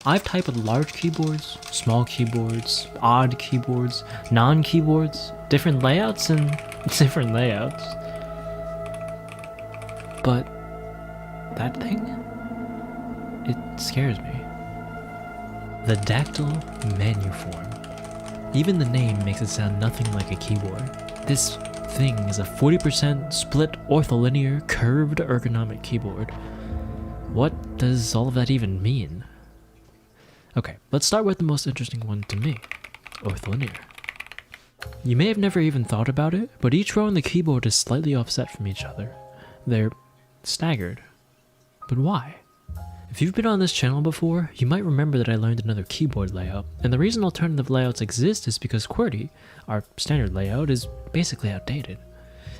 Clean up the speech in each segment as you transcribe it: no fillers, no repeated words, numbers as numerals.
I've typed with large keyboards, small keyboards, odd keyboards, non-keyboards, different layouts, and different layouts. But that thing, it scares me. The Dactyl Manuform. Even the name makes it sound nothing like a keyboard. This thing is a 40% split ortholinear curved ergonomic keyboard. What does all of that even mean? Okay, let's start with the most interesting one to me, ortholinear. You may have never even thought about it, but each row on the keyboard is slightly offset from each other. They're staggered. But why? If you've been on this channel before, you might remember that I learned another keyboard layout, and the reason alternative layouts exist is because QWERTY, our standard layout, is basically outdated.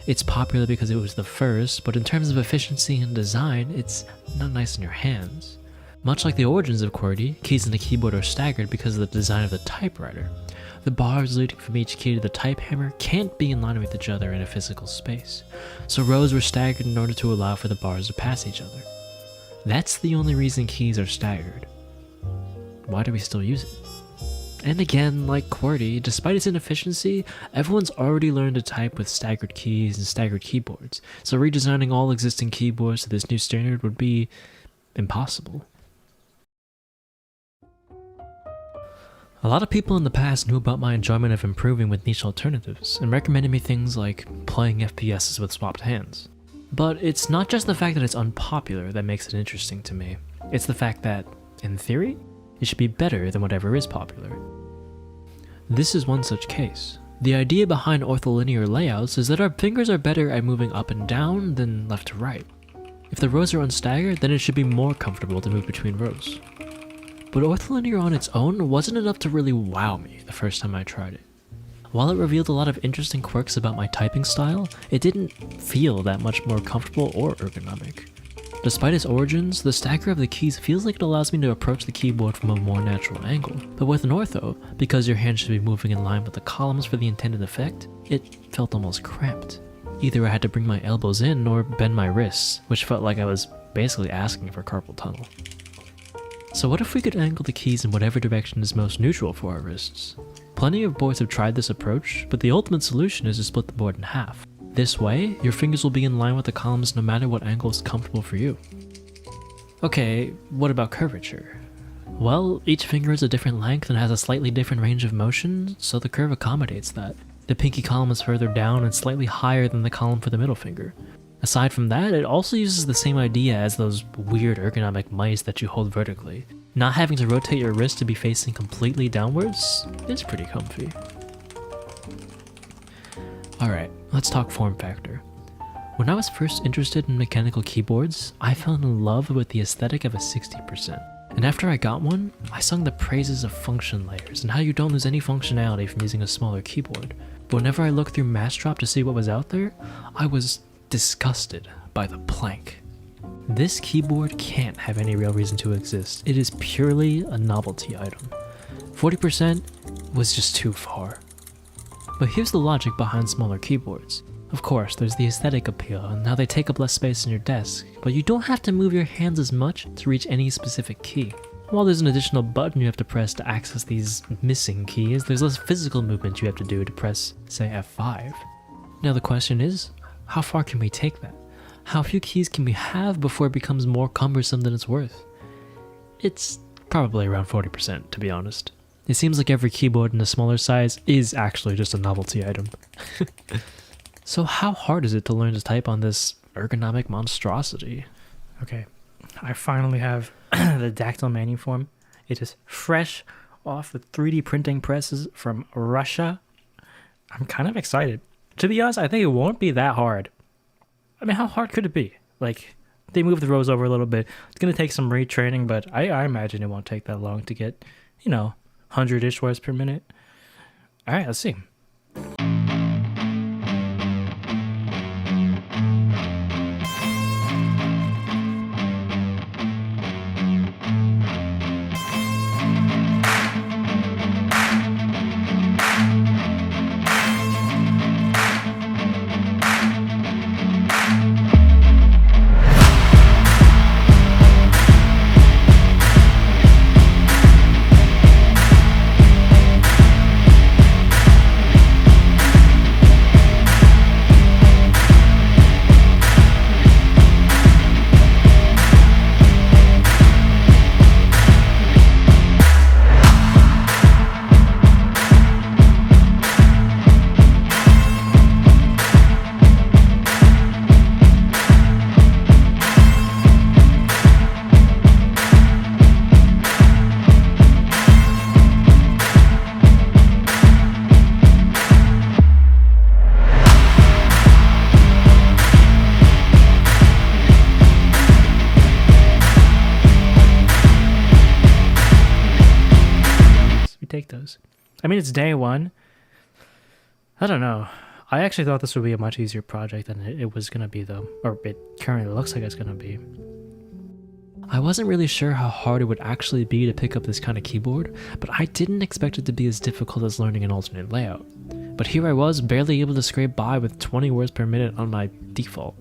It's popular because it was the first, but in terms of efficiency and design, it's not nice in your hands. Much like the origins of QWERTY, keys in the keyboard are staggered because of the design of the typewriter. The bars leading from each key to the type hammer can't be in line with each other in a physical space, so rows were staggered in order to allow for the bars to pass each other. That's the only reason keys are staggered. Why do we still use it? And again, like QWERTY, despite its inefficiency, everyone's already learned to type with staggered keys and staggered keyboards, so redesigning all existing keyboards to this new standard would be impossible. A lot of people in the past knew about my enjoyment of improving with niche alternatives, and recommended me things like playing FPSs with swapped hands. But it's not just the fact that it's unpopular that makes it interesting to me, it's the fact that, in theory, it should be better than whatever is popular. This is one such case. The idea behind ortholinear layouts is that our fingers are better at moving up and down than left to right. If the rows are unstaggered, then it should be more comfortable to move between rows. But ortholinear on its own wasn't enough to really wow me the first time I tried it. While it revealed a lot of interesting quirks about my typing style, it didn't feel that much more comfortable or ergonomic. Despite its origins, the stagger of the keys feels like it allows me to approach the keyboard from a more natural angle. But with an ortho, because your hand should be moving in line with the columns for the intended effect, it felt almost cramped. Either I had to bring my elbows in or bend my wrists, which felt like I was basically asking for carpal tunnel. So what if we could angle the keys in whatever direction is most neutral for our wrists? Plenty of boards have tried this approach, but the ultimate solution is to split the board in half. This way, your fingers will be in line with the columns no matter what angle is comfortable for you. Okay, what about curvature? Well, each finger is a different length and has a slightly different range of motion, so the curve accommodates that. The pinky column is further down and slightly higher than the column for the middle finger. Aside from that, it also uses the same idea as those weird ergonomic mice that you hold vertically. Not having to rotate your wrist to be facing completely downwards is pretty comfy. Alright, let's talk form factor. When I was first interested in mechanical keyboards, I fell in love with the aesthetic of a 60%. And after I got one, I sung the praises of function layers and how you don't lose any functionality from using a smaller keyboard. But whenever I looked through Massdrop to see what was out there, I was disgusted by the plank. This keyboard can't have any real reason to exist. It is purely a novelty item. 40% was just too far. But here's the logic behind smaller keyboards. Of course, there's the aesthetic appeal and how they take up less space in your desk, but you don't have to move your hands as much to reach any specific key. While there's an additional button you have to press to access these missing keys, there's less physical movement you have to do to press, say, F5. Now the question is, how far can we take that? How few keys can we have before it becomes more cumbersome than it's worth? It's probably around 40%, to be honest. It seems like every keyboard in a smaller size is actually just a novelty item. So how hard is it to learn to type on this ergonomic monstrosity? Okay, I finally have the Dactyl Manuform. It is fresh off the 3D printing presses from Russia. I'm kind of excited. To be honest, I think it won't be that hard. I mean, how hard could it be? Like, they move the rows over a little bit. It's going to take some retraining, but I imagine it won't take that long to get, 100-ish words per minute. All right, let's see. take those. I mean, it's day one. I don't know. I actually thought this would be a much easier project than it was going to be, though. Or it currently looks like it's going to be. I wasn't really sure how hard it would actually be to pick up this kind of keyboard, but I didn't expect it to be as difficult as learning an alternate layout. But here I was, barely able to scrape by with 20 words per minute on my default.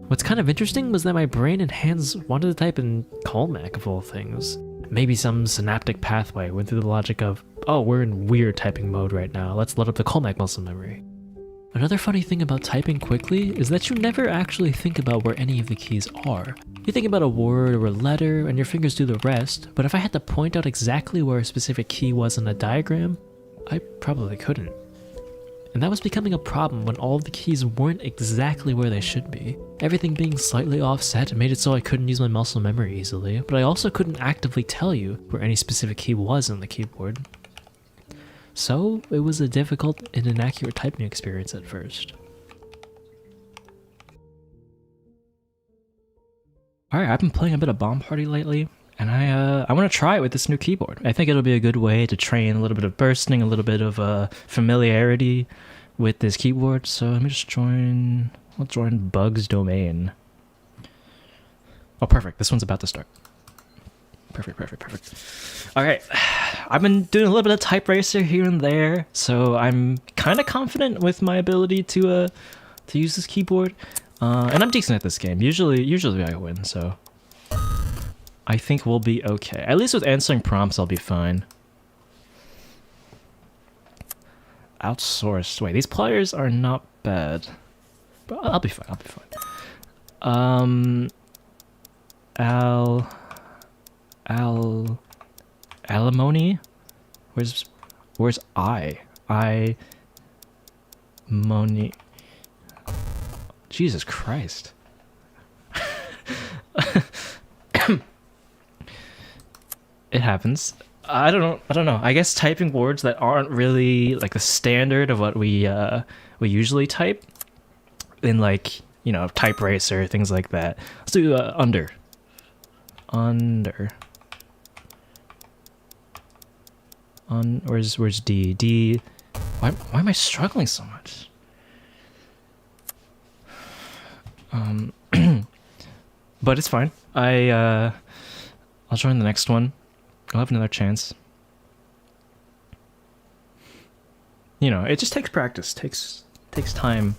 What's kind of interesting was that my brain and hands wanted to type in Colmac of all things. Maybe some synaptic pathway went through the logic of, oh, we're in weird typing mode right now, let's load up the Colmac muscle memory. Another funny thing about typing quickly is that you never actually think about where any of the keys are. You think about a word or a letter and your fingers do the rest, but if I had to point out exactly where a specific key was in a diagram, I probably couldn't. And that was becoming a problem when all of the keys weren't exactly where they should be. Everything being slightly offset made it so I couldn't use my muscle memory easily, but I also couldn't actively tell you where any specific key was on the keyboard. So it was a difficult and inaccurate typing experience at first. Alright, I've been playing a bit of Bomb Party lately, and I want to try it with this new keyboard. I think it'll be a good way to train a little bit of bursting, a little bit of familiarity with this keyboard. So let me just join, I'll join Bug's domain. Oh, perfect, this one's about to start. Perfect. Alright, I've been doing a little bit of type racer here and there, so I'm kind of confident with my ability to use this keyboard. And I'm decent at this game. Usually I win, so I think we'll be okay. At least with answering prompts, I'll be fine. Outsourced. Wait, these players are not bad. But I'll be fine. Alimony? Where's I? Moni. Jesus Christ. It happens. I don't know. I guess typing words that aren't really like the standard of what we usually type in, like, you know, type racer, things like that. Let's do under. Where's D? D. Why am I struggling so much? But it's fine. I'll join the next one. I'll have another chance. You know, it just takes practice. Takes time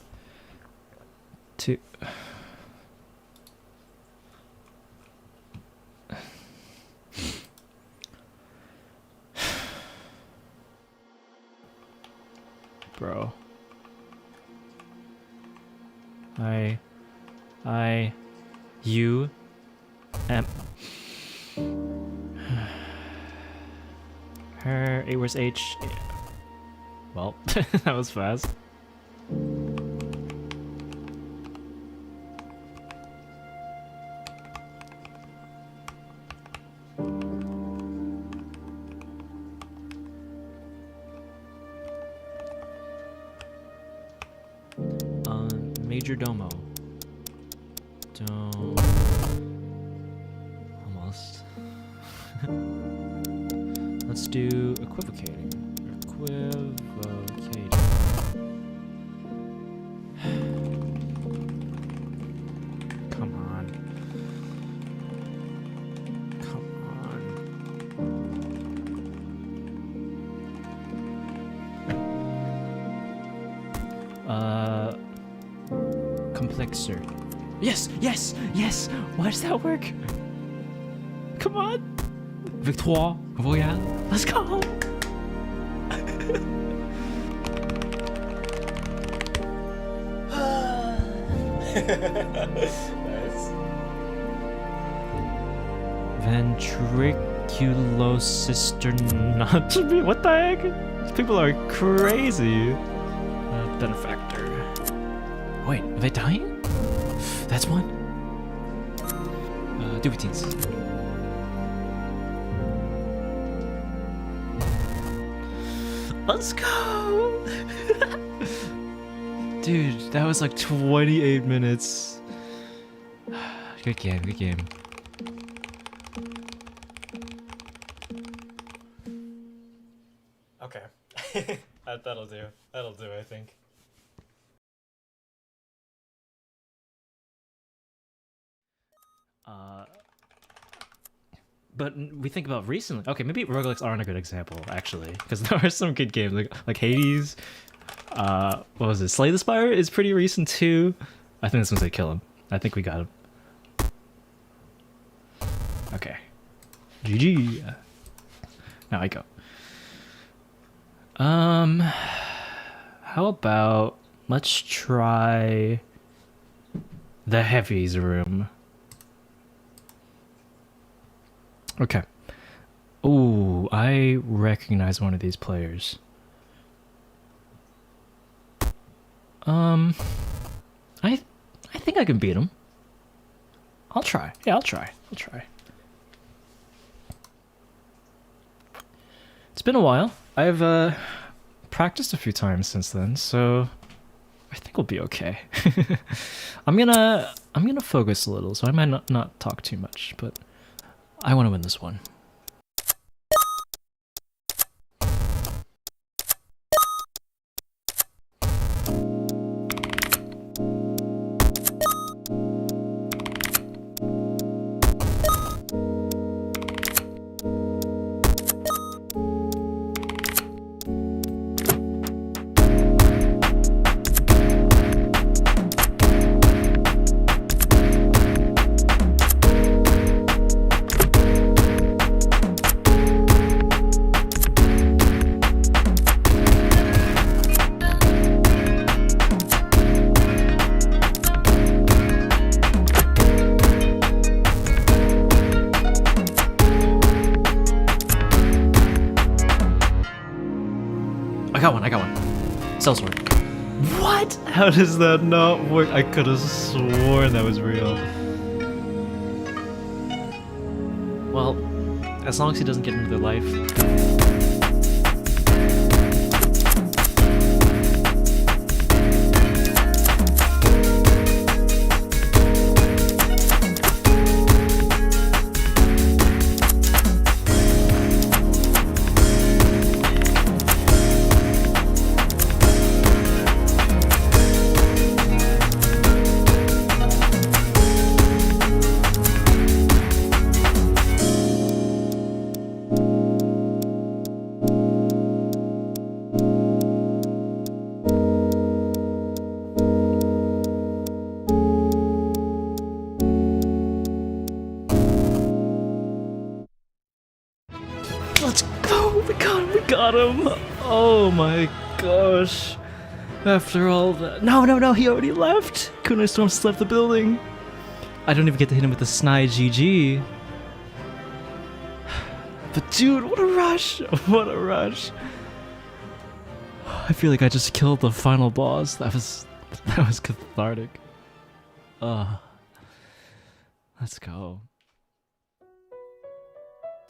to bro. You am her. It was H. Well, that was fast. Major Domo. Almost. Let's do equivocating. Come on. Complexer. Yes! Why does that work? Come on! Victoire Royale. Let's go! Nice. Ventriculocystonotomy. What the heck? These people are crazy. Benefactor. Wait, are they dying? That's one. Duvitines. Let's go! Dude, that was like 28 minutes. Good game. Okay. That'll do. That'll do, I think. But we think about recently. Okay, maybe roguelikes aren't a good example, actually, because there are some good games like Hades. What was it? Slay the Spire is pretty recent too. I think this one's gonna kill him. I think we got him. Okay. GG. Now I go. How about let's try the heavies room. Okay. Ooh, I recognize one of these players. I think I can beat him. I'll try. Yeah, I'll try. It's been a while. I've practiced a few times since then, so I think we'll be okay. I'm gonna focus a little, so I might not talk too much, but I want to win this one. I got one. Sellsword. What? How does that not work? I could have sworn that was real. Well, as long as he doesn't get into their life. Let's go! We got him! Oh my gosh. After all that. No, he already left! Kunai Storm just left the building. I don't even get to hit him with the Snide GG. But dude, what a rush! What a rush! I feel like I just killed the final boss. That was cathartic. Let's go.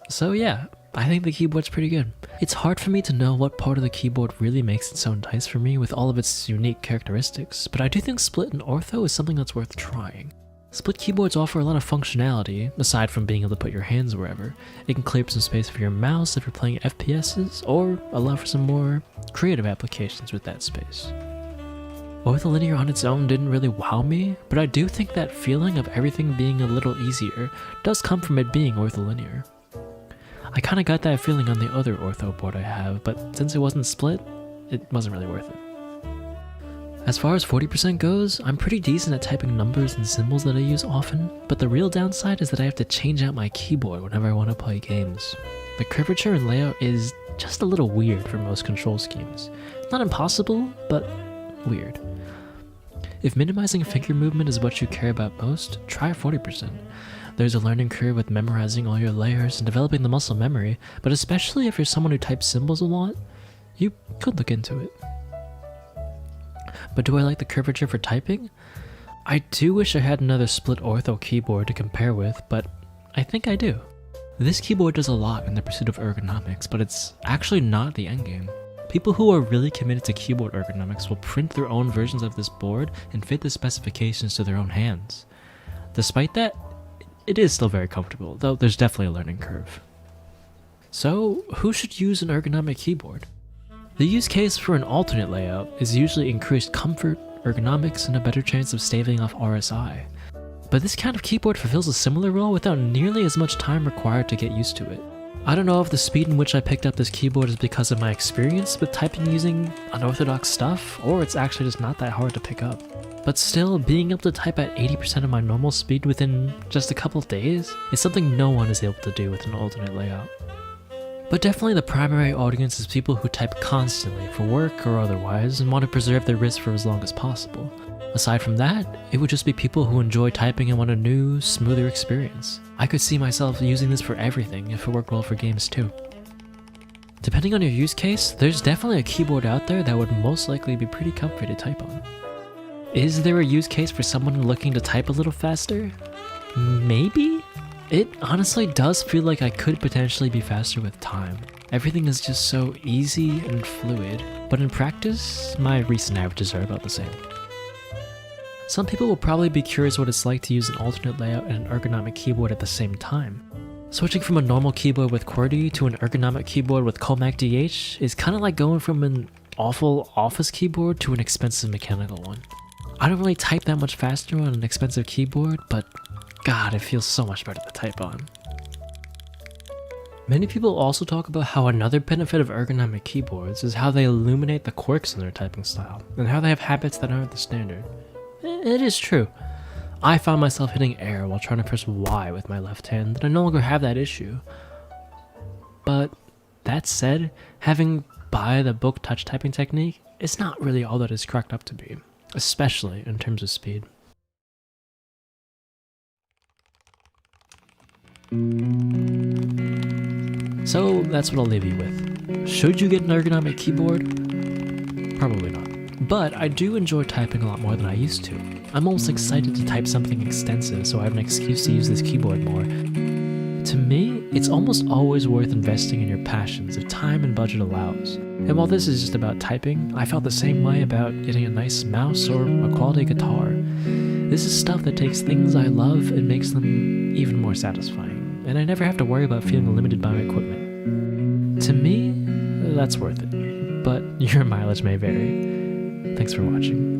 So yeah, I think the keyboard's pretty good. It's hard for me to know what part of the keyboard really makes it so nice for me with all of its unique characteristics, but I do think split and ortho is something that's worth trying. Split keyboards offer a lot of functionality, aside from being able to put your hands wherever. It can clear up some space for your mouse if you're playing FPSs, or allow for some more creative applications with that space. Ortholinear on its own didn't really wow me, but I do think that feeling of everything being a little easier does come from it being ortholinear. I kinda got that feeling on the other ortho board I have, but since it wasn't split, it wasn't really worth it. As far as 40% goes, I'm pretty decent at typing numbers and symbols that I use often, but the real downside is that I have to change out my keyboard whenever I want to play games. The curvature and layout is just a little weird for most control schemes. Not impossible, but weird. If minimizing finger movement is what you care about most, try 40%. There's a learning curve with memorizing all your layers and developing the muscle memory, but especially if you're someone who types symbols a lot, you could look into it. But do I like the curvature for typing? I do wish I had another split ortho keyboard to compare with, but I think I do. This keyboard does a lot in the pursuit of ergonomics, but it's actually not the endgame. People who are really committed to keyboard ergonomics will print their own versions of this board and fit the specifications to their own hands. Despite that, it is still very comfortable, though there's definitely a learning curve. So, who should use an ergonomic keyboard? The use case for an alternate layout is usually increased comfort, ergonomics, and a better chance of staving off RSI. But this kind of keyboard fulfills a similar role without nearly as much time required to get used to it. I don't know if the speed in which I picked up this keyboard is because of my experience with typing using unorthodox stuff, or it's actually just not that hard to pick up. But still, being able to type at 80% of my normal speed within just a couple days is something no one is able to do with an alternate layout. But definitely the primary audience is people who type constantly for work or otherwise and want to preserve their wrist for as long as possible. Aside from that, it would just be people who enjoy typing and want a new, smoother experience. I could see myself using this for everything if it worked well for games too. Depending on your use case, there's definitely a keyboard out there that would most likely be pretty comfy to type on. Is there a use case for someone looking to type a little faster? Maybe? It honestly does feel like I could potentially be faster with time. Everything is just so easy and fluid, but in practice, my recent averages are about the same. Some people will probably be curious what it's like to use an alternate layout and an ergonomic keyboard at the same time. Switching from a normal keyboard with QWERTY to an ergonomic keyboard with Comac DH is kind of like going from an awful office keyboard to an expensive mechanical one. I don't really type that much faster on an expensive keyboard, but God, it feels so much better to type on. Many people also talk about how another benefit of ergonomic keyboards is how they illuminate the quirks in their typing style, and how they have habits that aren't the standard. It is true. I found myself hitting air while trying to press Y with my left hand, and I no longer have that issue. But that said, having by the book touch typing technique is not really all that it's cracked up to be, especially in terms of speed. So that's what I'll leave you with. Should you get an ergonomic keyboard? Probably not. But I do enjoy typing a lot more than I used to. I'm almost excited to type something extensive so I have an excuse to use this keyboard more. To me, it's almost always worth investing in your passions if time and budget allows. And while this is just about typing, I felt the same way about getting a nice mouse or a quality guitar. This is stuff that takes things I love and makes them even more satisfying, and I never have to worry about feeling limited by my equipment. To me, that's worth it, but your mileage may vary. Thanks for watching.